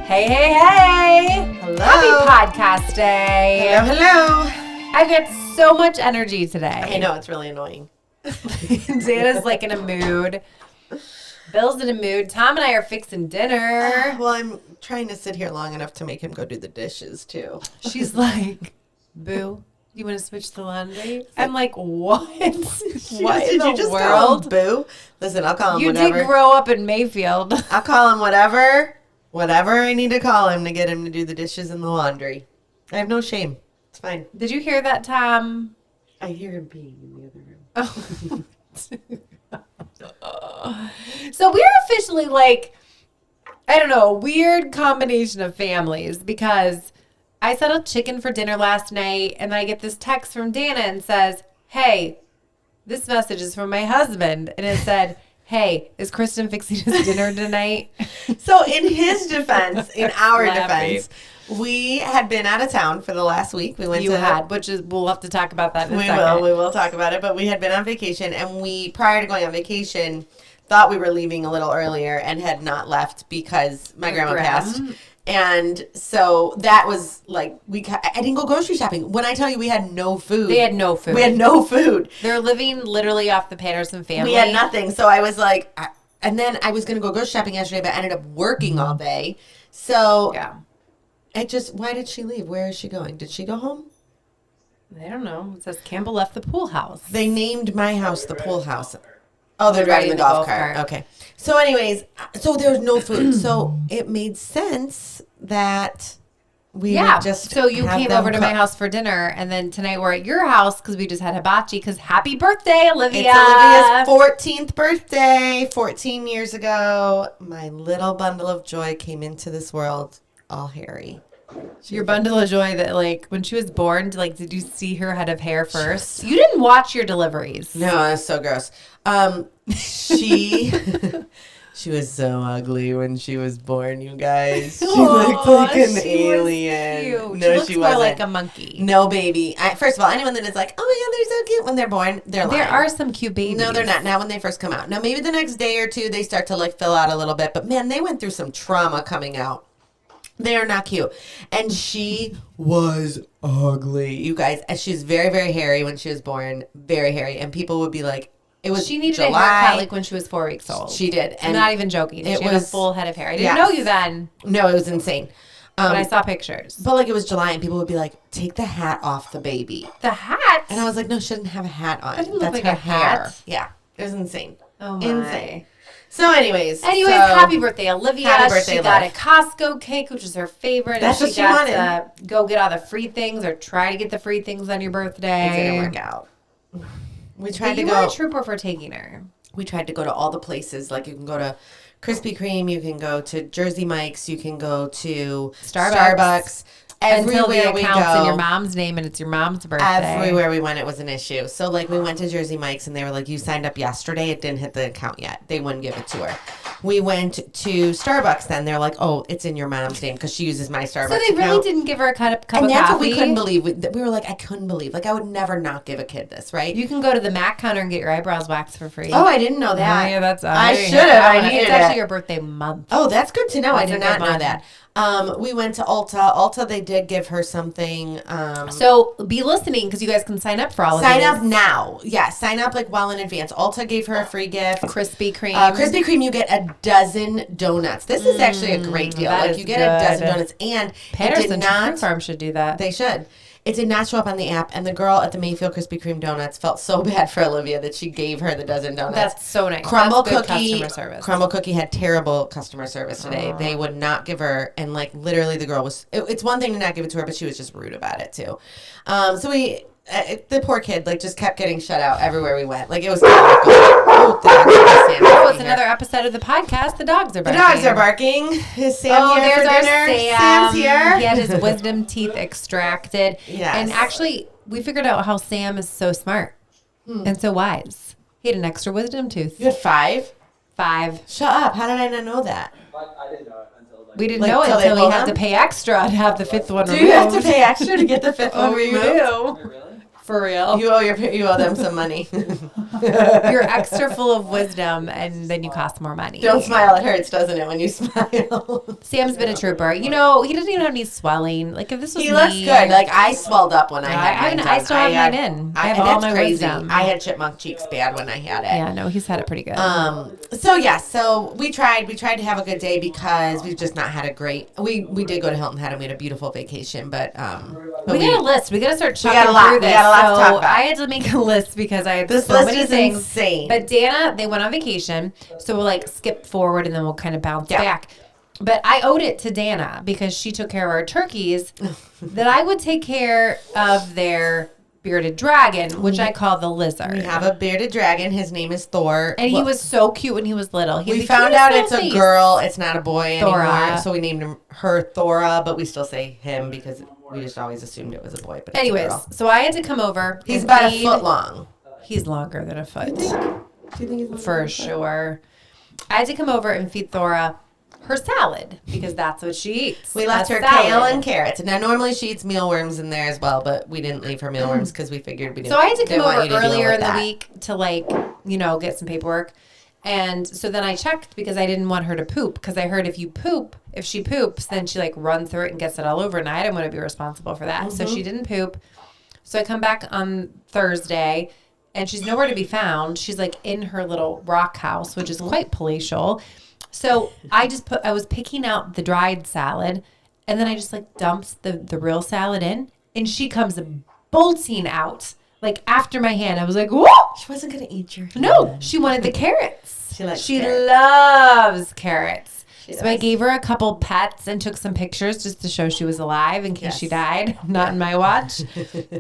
Hey, hey, hey. Hello. Happy podcast day. Hello, hello. I get so much energy today. I know, it's really annoying. Danna's like in a mood. Bill's in a mood. Tom and I are fixing dinner. Well, I'm trying to sit here long enough to make him go do the dishes, too. She's like, Boo, you want to switch the laundry? I'm like, what? What in Did the you just world? call him Boo? Listen, I'll call him You whatever. did grow up in Mayfield. I'll call him whatever I need to call him to get him to do the dishes and the laundry. I have no shame. It's fine. Did you hear that, Tom? I hear him peeing in the other room. Oh. So we're officially like, I don't know, a weird combination of families because I settled chicken for dinner last night and I get this text from Danna and says, hey, this message is from my husband. And it said, hey, is Kristin fixing his dinner tonight? So in his defense, in our Laughing. defense, we had been out of town for the last week. We went which is, we'll have to talk about that in a second. We will talk about it. But we had been on vacation, and we, prior to going on vacation, thought we were leaving a little earlier and had not left because my grandma passed. And so that was like, I didn't go grocery shopping. When I tell you we had no food. They had no food. We had no food. They're living literally off the Patterson family. We had nothing. So I was like, and then I was going to go grocery shopping yesterday, but I ended up working all day. So Yeah. Why did she leave? Where is she going? Did she go home? I don't know. It says Campbell left the pool house. They named my house the pool house. Oh, they're driving the golf cart. Okay. So anyways, so there was no food. So it made sense that we would just so you have came them over to my cook. house for dinner, and then tonight we're at your house because we just had hibachi. Because happy birthday, Olivia! It's Olivia's 14th birthday. 14 years ago, my little bundle of joy came into this world all hairy. Your bundle of joy that, like, when she was born, like, did you see her head of hair first? You didn't watch your deliveries. No, that's so gross. She was so ugly when she was born, you guys. She looked like an alien. Cute. No, she looks she more wasn't. like a monkey. No, baby. First of all, anyone that is like, oh my God, they're so cute when they're born, they're lying. There are some cute babies. No, they're not. Not when they first come out. Now, maybe the next day or two, they start to like fill out a little bit. But man, they went through some trauma coming out. They are not cute. And she was ugly. You guys, and she's very, very hairy when she was born. Very hairy. And people would be like, it was She needed July. a haircut like when she was 4 weeks old. She did. I'm not even joking. She had a full head of hair. I didn't know you then. No, it was insane. But I saw pictures. But like it was July and people would be like, take the hat off the baby. The hat? And I was like, no, she doesn't have a hat on. That didn't look That's like her a hat. hair. Yeah. It was insane. Oh my. Insane. So anyways. Happy birthday, Olivia. Happy birthday, she got Liv. a Costco cake, which is her favorite. That's and what she got wanted. to go get all the free things or try to get the free things on your birthday. It didn't work out. We tried to You go. were a trooper for taking her. We tried to go to all the places. Like you can go to Krispy Kreme, you can go to Jersey Mike's, you can go to Starbucks. Until Everywhere the we account's go, in your mom's name and it's your mom's birthday. everywhere we went, it was an issue. So like we went to Jersey Mike's and they were like, you signed up yesterday. It didn't hit the account yet. They wouldn't give it to her. We went to Starbucks then. They're like, oh, it's in your mom's name because she uses my Starbucks So they really account. didn't give her a cup of And that's coffee? what we couldn't believe. We were like, I couldn't believe. Like I would never not give a kid this, right? You can go to the Mac counter and get your eyebrows waxed for free. Oh, I didn't know that. Yeah, that's I should have. I needed It's it. actually your birthday month. Oh, that's good to know. I That's a did good not know one. that. We went to Ulta. Ulta, they did give her something. So be listening because you guys can sign up for all of Sign these. up now. Yeah, sign up like well in advance. Ulta gave her a free gift. Krispy Kreme. Krispy Kreme, you get a dozen donuts. This is actually a great deal. that Like is you get a dozen good. donuts, and it Patterson did Tree not. Farm should do that. They should. It did not show up on the app, and the girl at the Mayfield Krispy Kreme donuts felt so bad for Olivia that she gave her the dozen donuts. That's so nice. Crumble That's good Cookie. customer service. Crumble Cookie had terrible customer service today. They would not give her, and like literally, the girl was. It's one thing to not give it to her, but she was just rude about it too. So we, the poor kid, like just kept getting shut out everywhere we went. Like it was. Oh, the dogs are Sam Oh, it's here. another episode of the podcast. The dogs are The barking. dogs are barking. Is Sam Oh, here there's for our dinner? Sam. Sam's here. He had his wisdom teeth extracted. Yes. And actually, we figured out how Sam is so smart and so wise. He had an extra wisdom tooth. You had 5? 5. Shut up. How did I not know that? I didn't know it until We didn't Like, know it till they until we pull had to them? pay extra to have the 5th one Do removed. you have to pay extra to get the 5th one Oh, you removed? do. Oh, really? For real. You owe them some money. You're extra full of wisdom, and then you cost more money. Don't smile. It hurts, doesn't it, when you smile? Sam's been a trooper. You know, he doesn't even have any swelling. Like, if this was He me, looks good. Like, I swelled up when I had mine. I still have mine in. I have all my crazy. wisdom. I had chipmunk cheeks bad when I had it. Yeah, no, he's had it pretty good. So we tried to have a good day because we've just not had a great. We did go to Hilton Head and we had a beautiful vacation, but we got a list. We got to start chucking got a lot. through this. We got a lot to talk about. I had to make a list because I had This so list many is things. insane. But Danna, they went on vacation, so we'll like skip forward and then we'll kind of bounce back. But I owed it to Danna because she took care of our turkeys that I would take care of their bearded dragon, which I call the lizard. We have a bearded dragon. His name is Thor. And he was so cute when he was little. We found out it's a girl. It's not a boy Thora. anymore. So we named her Thora, but we still say him because we just always assumed it was a boy. But it's anyways, a girl. so I had to come over. He's about a foot long. He's longer than a foot. Do you think he's For sure. I had to come over and feed Thora her salad because that's what she eats. We left her salad. kale and carrots. Now, normally she eats mealworms in there as well, but we didn't leave her mealworms because we figured we didn't. So I had to come didn't want over you to deal earlier with in the that. week to get some paperwork. And so then I checked because I didn't want her to poop because I heard if she poops, then she like runs through it and gets it all over. And I didn't want to be responsible for that. So she didn't poop. So I come back on Thursday and she's nowhere to be found. She's like in her little rock house, which is quite palatial. So I was picking out the dried salad and then I just like dumped the real salad in and she comes bolting out like after my hand. I was like, whoa! She wasn't going to eat your hand. No, she wanted the carrots. She Loves carrots. So I does. gave her a couple pets and took some pictures just to show she was alive in case she died. Not in my watch.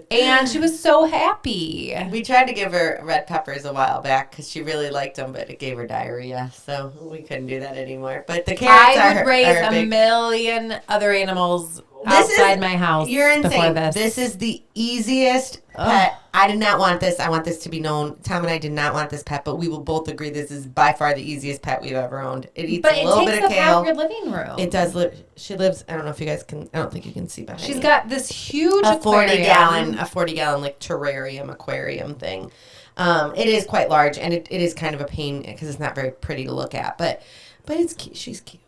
And she was so happy. We tried to give her red peppers a while back because she really liked them, but it gave her diarrhea, so we couldn't do that anymore. But the carrots I would are raise are a big. million other animals outside my house. You're insane. Before this. This is the easiest pet. I did not want this. I want this to be known. Tom and I did not want this pet, but we will both agree this is by far the easiest pet we've ever owned. It eats a little bit of But it takes up half kale. your living room. It does live. She lives. I don't know if you guys can. I don't think you can see behind. She's me. got this huge a 40 aquarium. gallon like terrarium aquarium thing. It is quite large, and it is kind of a pain because it's not very pretty to look at, but it's cute. She's cute.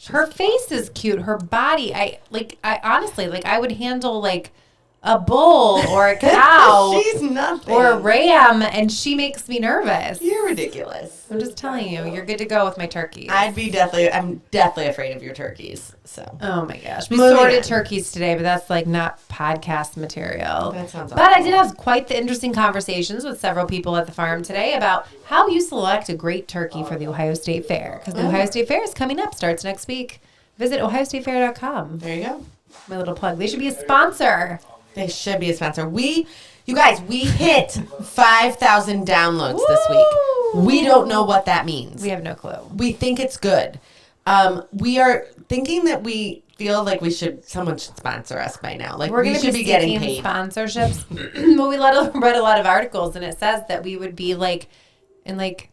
Her face is cute. Her body, I honestly, I would handle like a bull or a cow She's nothing. or a ram, and she makes me nervous. You're ridiculous. I'm just telling you, you're good to go with my turkeys. I'm definitely afraid of your turkeys. So. Oh my gosh. We Moving sorted on. turkeys today, but that's like not podcast material. That sounds But I did have quite the interesting conversations with several people at the farm today about how you select a great turkey for the Ohio State Fair. Because the Ohio State Fair is coming up, starts next week. Visit ohiostatefair.com. There you go. My little plug. They should be a sponsor. They should be a sponsor. You guys, we hit 5,000 downloads this week. We don't know what that means. We have no clue. We think it's good. We are thinking that we feel like someone should sponsor us by now. Like We're we going to should be getting seeking paid. sponsorships. Well, we read a lot of articles, and it says that we would be like in like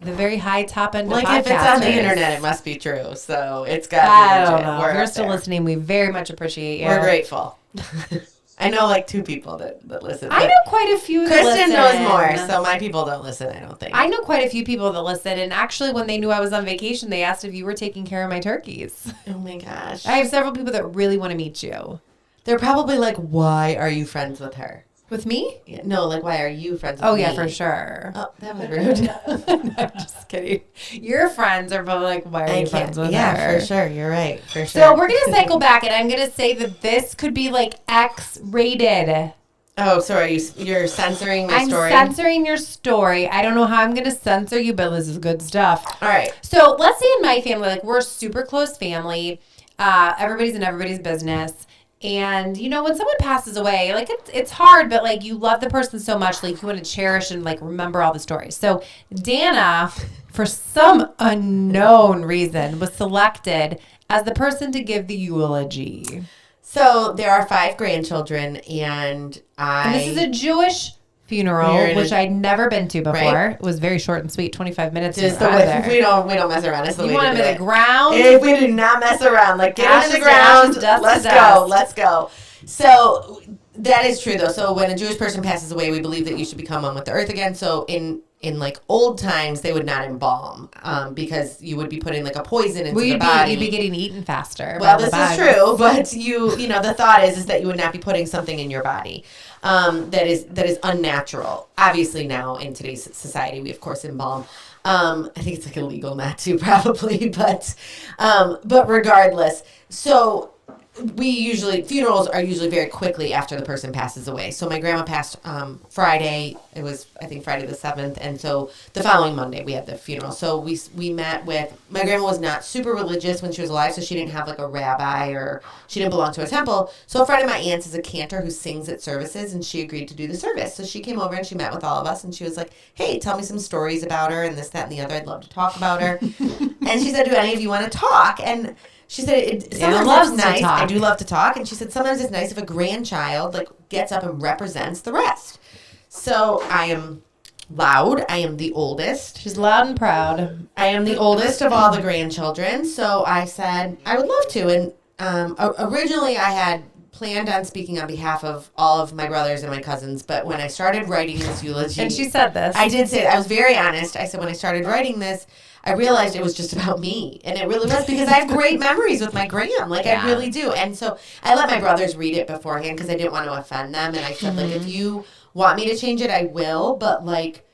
the very high top end of Like podcasters. if it's on the internet, it must be true. So it's got to be I legit. don't know. We're If you're up still there. listening, we very much appreciate you. We're grateful. I know like 2 people that listen. I know quite a few that Kristen listen. knows more, so my people don't listen, I don't think. I know quite a few people that listen, and actually when they knew I was on vacation, they asked if you were taking care of my turkeys. Oh my gosh. I have several people that really want to meet you. They're probably like, why are you friends with her? With me? Yeah, no, like, why are you friends with Oh, me? yeah, for sure. Oh, that was rude. I'm just kidding. Your friends are probably like, why are you friends with her? Yeah, for sure. You're right. For sure. So we're going to cycle back, and I'm going to say that this could be like X-rated. Oh, sorry. You're censoring my story? I'm censoring your story. I don't know how I'm going to censor you, but this is good stuff. All right. So let's say in my family, like we're a super close family. Everybody's in everybody's business. And, you know, when someone passes away, like it's hard, but like you love the person so much, like you want to cherish and like remember all the stories. So Danna, for some unknown reason, was selected as the person to give the eulogy. So there are 5 grandchildren, and this is a Jewish funeral, which I'd never been to before. Right. It was very short and sweet, 25 minutes. Just and the you're way, out of we there. don't mess around. It's the You way want to them do in the it. ground? If we do not mess around, like get Ashes into the to ground, ashes, dust to let's dust. go. So That is true, though. So when a Jewish person passes away, we believe that you should become one with the earth again. So in like old times, they would not embalm because you would be putting like a poison into the body. You'd be getting eaten faster. Well, this is true, but you know, the thought is that you would not be putting something in your body that is unnatural. Obviously, now in today's society, we of course embalm. I think it's like illegal not to, probably, but regardless, so. Funerals are usually very quickly after the person passes away. So my grandma passed Friday. It was, I think, Friday the 7th. And so the following Monday we had the funeral. So we met with, my grandma was not super religious when she was alive, so she didn't have like a rabbi or she didn't belong to a temple. So a friend of my aunt's is a cantor who sings at services, and she agreed to do the service. So she came over and she met with all of us, and she was like, hey, tell me some stories about her and this, that, and the other. I'd love to talk about her. And she said, do any of you want to talk? And she said, sometimes it's nice. I do love to talk. And she said, sometimes it's nice if a grandchild like gets up and represents the rest. So I am loud. I am the oldest. She's loud and proud. I am the oldest of all the grandchildren. So I said, I would love to. And originally I had planned on speaking on behalf of all of my brothers and my cousins. But when I started writing this eulogy. And she said this. I did say, I was very honest. I said, when I started writing this, I realized it was just about me. And it really was, because I have great memories with my gram. Like, I really do. And so I let my brothers read it beforehand because I didn't want to offend them. And I said, like, if you want me to change it, I will. But, like,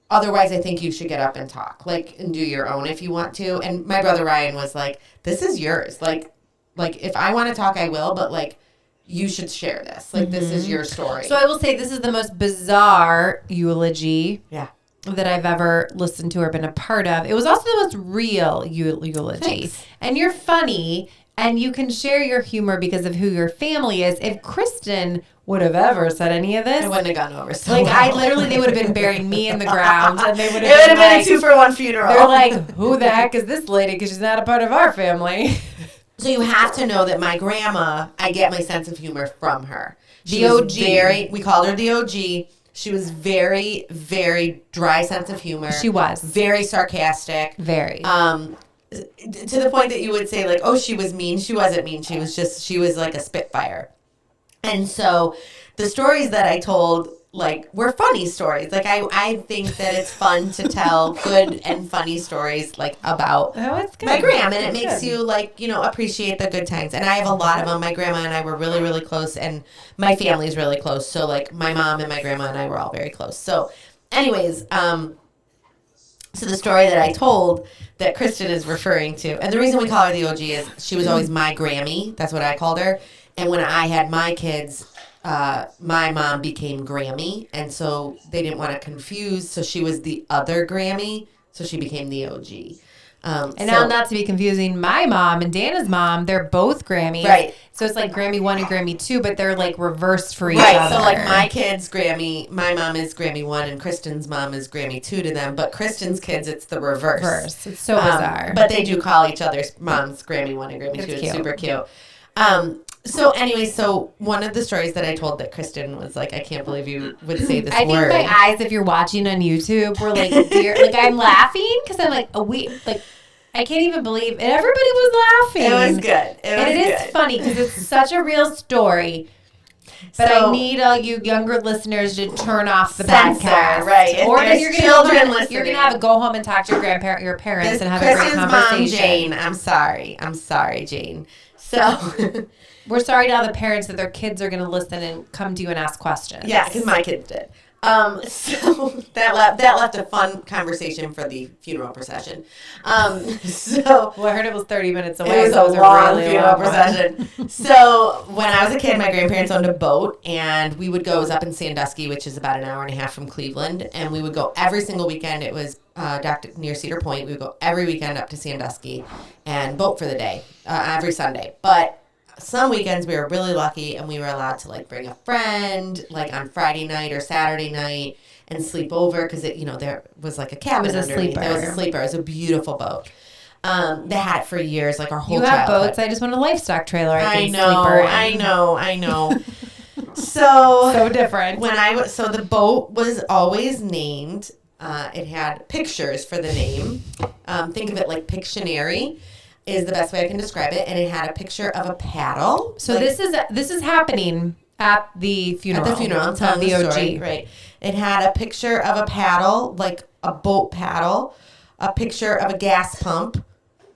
otherwise, I think you should get up and talk. Like, and do your own if you want to. And my brother Ryan was like, this is yours. Like if I want to talk, I will. But, like, you should share this. Like, this is your story. So I will say this is the most bizarre eulogy. Yeah. That I've ever listened to or been a part of. It was also the most real eulogy. Thanks. And you're funny, and you can share your humor because of who your family is. If Kristin would have ever said any of this, I wouldn't have gone over so like, well. they would have been burying me in the ground, and they would have It would have been like, a 2-for-1 funeral. They're like, who the heck is this lady? Because she's not a part of our family. So you have to know that my grandma, I get my sense of humor from her. The OG. We called her the OG. She was very, very dry sense of humor. She was. Very sarcastic. Very. To the point that you would say, like, oh, she was mean. She wasn't mean. She was like a spitfire. And so the stories that I told, like, were funny stories. Like, I think that it's fun to tell good and funny stories, like, about my gram. And it makes you, like, you know, appreciate the good times. And I have a lot of them. My grandma and I were really, really close. And my family's really close. So, like, my mom and my grandma and I were all very close. So, anyways, so the story that I told that Kristin is referring to, and the reason we call her the OG is she was always my Grammy. That's what I called her. And when I had my kids, my mom became Grammy, and so they didn't want to confuse, so she was the other Grammy, so she became the OG. Now, not to be confusing, my mom and Danna's mom, they're both Grammys. Right. So it's like Grammy 1 and Grammy 2, but they're like reversed for each other. Right, so like my kids' Grammy, my mom is Grammy 1 and Kristin's mom is Grammy 2 to them, but Kristin's kids, it's the reverse. It's so bizarre. But they do call each other's moms Grammy 1 and Grammy 2. It's super cute. So anyway, so one of the stories that I told that Kristin was like, I can't believe you would say this word. I think my eyes, if you're watching on YouTube, were like, dear, like I'm laughing because I'm like, I can't even believe it. Everybody was laughing. It was good. It is funny because it's such a real story. But so, I need all you younger listeners to turn off the podcast. Right. Or you're going to have to go home and talk to your parents and have a great conversation. Mom, Jane. I'm sorry, Jane. So we're sorry to all the parents that their kids are going to listen and come to you and ask questions. Yeah, because my kids did. So that left a fun conversation for the funeral procession. Well, I heard it was 30 minutes away. It was a long funeral procession. So when I was a kid, my grandparents owned a boat, and we would go. It was up in Sandusky, which is about an hour and a half from Cleveland, and we would go every single weekend. It was docked near Cedar Point. We would go every weekend up to Sandusky and boat for the day, every Sunday. But some weekends we were really lucky and we were allowed to like bring a friend like on Friday night or Saturday night and sleep over because there was like a cabin underneath. There was a sleeper. It was a beautiful boat. They had it for years, like our whole childhood. You have boats. I just want a livestock trailer. I know. So different. So the boat was always named. It had pictures for the name. Think of it like Pictionary is the best way I can describe it, and it had a picture of a paddle. So this is happening At the funeral. At the funeral, I'm telling the the OG. story. Right. It had a picture of a paddle, like a boat paddle, a picture of a gas pump,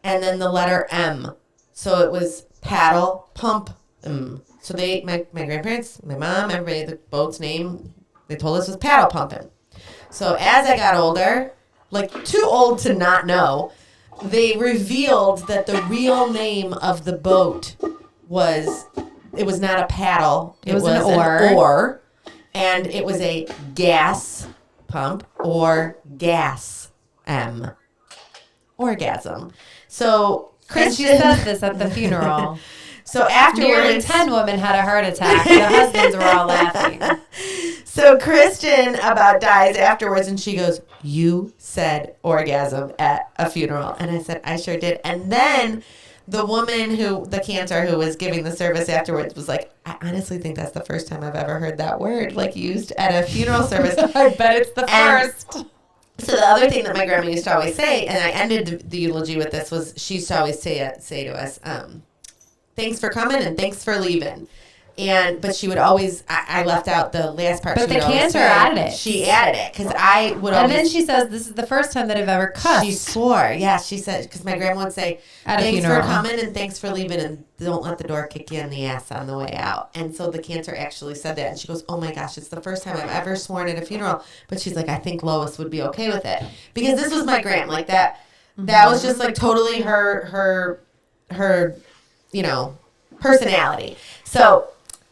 and then the letter M. So it was paddle, pump, M. So my grandparents, my mom, everybody, the boat's name, they told us was paddle pumping. So as I got older, like too old to not know, they revealed that the real name of the boat was, it was not a paddle. It was an oar. And it was a gas pump or gas M. Orgasm. So Chris, she said this at the funeral. So afterwards, nearly 10 women had a heart attack. The husbands were all laughing. So Kristin about dies afterwards, and she goes, "You said orgasm at a funeral," and I said, "I sure did." And then the woman the cantor who was giving the service afterwards was like, "I honestly think that's the first time I've ever heard that word like used at a funeral service." I bet it's the first. So the other thing that my grandma used to always say, and I ended the eulogy with this, was she used to always say to us, "Thanks for coming and thanks for leaving." But she would always, I left out the last part. But the cantor added it. She added it because I would always. And then she says, "This is the first time that I've ever cussed." She swore. Yeah, she said, because my grandma would say, at a "Thanks funeral. for coming and thanks for leaving, and don't let the door kick you in the ass on the way out." And so the cantor actually said that, and she goes, "Oh my gosh, it's the first time I've ever sworn at a funeral." But she's like, "I think Lois would be okay with it," because this was my grandma. Like that. That was just like totally her, personality. So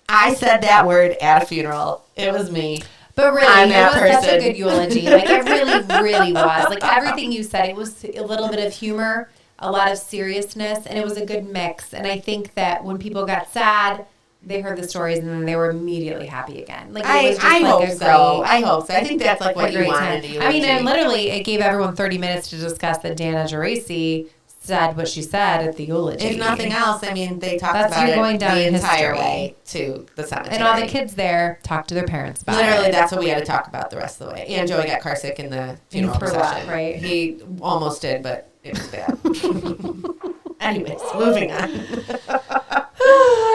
I said that word at a funeral. It was me. But really, I'm it that was such a person. good eulogy. Like, it really, really was. Like, everything you said, it was a little bit of humor, a lot of seriousness, and it was a good mix. And I think that when people got sad, they heard the stories, and then they were immediately happy again. Like, it was just I like hope a so. I hope so. I think that's like a what you great wanted time. to I eulogy. mean, and literally, it gave everyone 30 minutes to discuss that Danna and said what she said at the eulogy. If nothing else, I mean, they talked That's about you it going down the in entire history. way to the cemetery. And all the kids there talked to their parents about Literally, it. that's what we had to talk about the rest of the way. And Joey got car sick in the funeral threw procession. up, right? He almost did, but it was bad. Anyways, moving on. I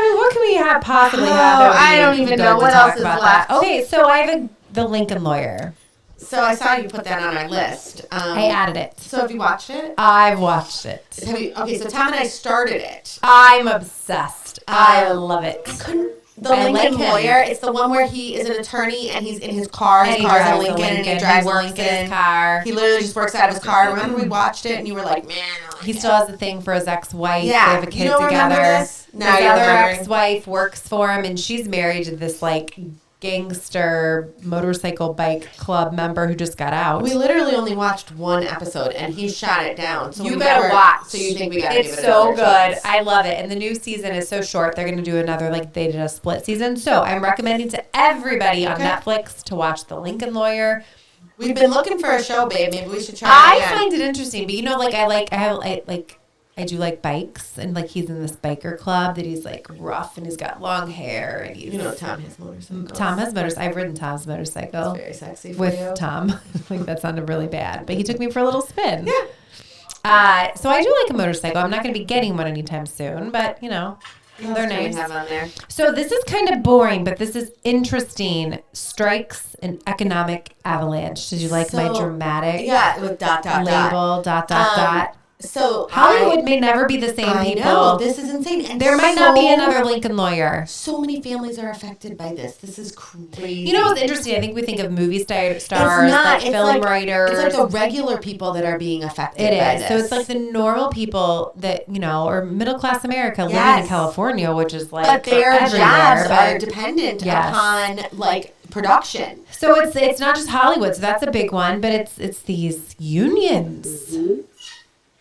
mean, what can we possibly have? That would I be don't even good know to what talk else is about left. that. Okay, so I have the Lincoln Lawyer. So I saw you put that on our list. I added it. So have you watched it? I've watched it. Okay, so Tom and I started it. I'm obsessed. I love it. The I Lincoln like him. Lawyer. It's the one where he is an attorney and he's in his car. His And he car's a drives a Lincoln, and he Lincoln. drives He a works Lincoln. in his car. He literally just works out of his car. Remember we watched it and you were like, "Man, I like He it." still has a thing for his ex-wife. Yeah. They have a kid You don't remember together. this? Now His you're other remembering. ex-wife works for him, and she's married to this like gangster motorcycle bike club member who just got out. We literally only watched one episode and he shot it down. So You we gotta never- watch. So you think we gotta give It's it so another good. chance. I love it. And the new season is so short. They're going to do another, like they did a split season. So I'm recommending to everybody on Okay. Netflix to watch The Lincoln Lawyer. We've been looking for a show, babe. Maybe we should try I it again. find it interesting, but you know, I do like bikes, and like he's in this biker club that he's like rough and he's got long hair and he's You know Tom has motorcycles. Tom has motorcycle. I've ridden Tom's motorcycle It's very sexy for with you. Tom. Like that sounded really bad, but he took me for a little spin. Yeah. So I do like a motorcycle. I'm not going to be getting one anytime soon, but you know, they're What else do we nice. have on there? So this is kind of boring, but this is interesting. Strikes and economic avalanche. Did you like my So, dramatic Yeah, with dot. label? Dot. So Hollywood may never be the same I people. know this is insane. And There might not be another Lincoln Lawyer. So many families are affected by this. This is crazy. You know what's interesting? I think we think of movie stars, It's not. like It's film like, writers. It's like the regular people that are being affected. It by is. This. So it's like the normal people that, you know, or middle class America living Yes. in California, which is like but their everywhere, jobs but- are dependent Yes. upon like production. So it's not just Hollywood, so that's a big one, but it's these unions. Mm-hmm.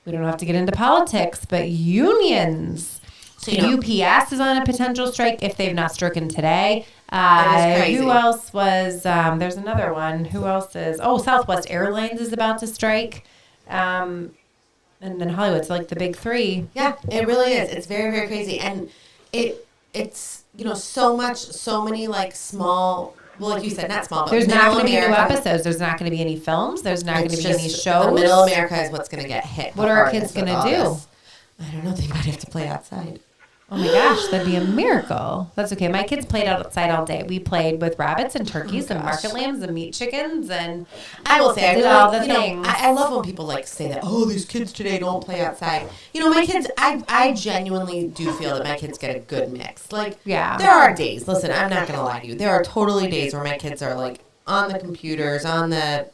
We don't have to get into politics, but unions. So, you know- UPS is on a potential strike if they've not stricken today. That is crazy. Who else was? There's another one. Who else is? Oh, Southwest Airlines is about to strike. And then Hollywood's like the big three. Yeah, it really is. It's very, very crazy, and it's so many like small. Well, like you said, not small. But There's not going to be new America- episodes. There's not going to be any films. There's not going to It's be any just shows. The middle America is what's going to get hit. What are our hardest kids gonna with all do? this. I don't know. They might have to play outside. Oh my gosh, that'd be a miracle. That's okay. My kids played outside all day. We played with rabbits and turkeys and market lambs and meat chickens, and I will say, I did really, all the things. I love when people like say that, oh, these kids today don't play outside. You know, my kids, I genuinely do feel that my kids get a good mix. Like, Yeah. there are days, listen, I'm not going to lie to you. There are totally days where my kids are like on the computers, on the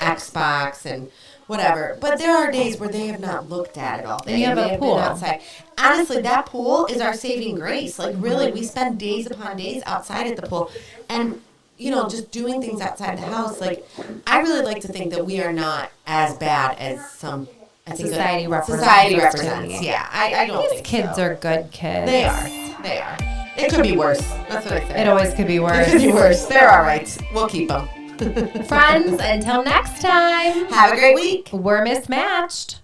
Xbox and whatever. But there are days where they have not looked at it all day. And you have a They pool. been outside. Honestly, that pool is our saving grace. Like, really, we spend days upon days outside at the pool. And, you know, just doing things outside the house. Like, I really like to think that we are not as bad as some... I think Society represents. Society represents. Yeah, I don't These think kids so. are good kids. They are. They are. It could be worse. That's what I say. It always could be worse. It could be worse. They're all right. We'll keep them. Friends, until next time, Have a great week. we're mismatched.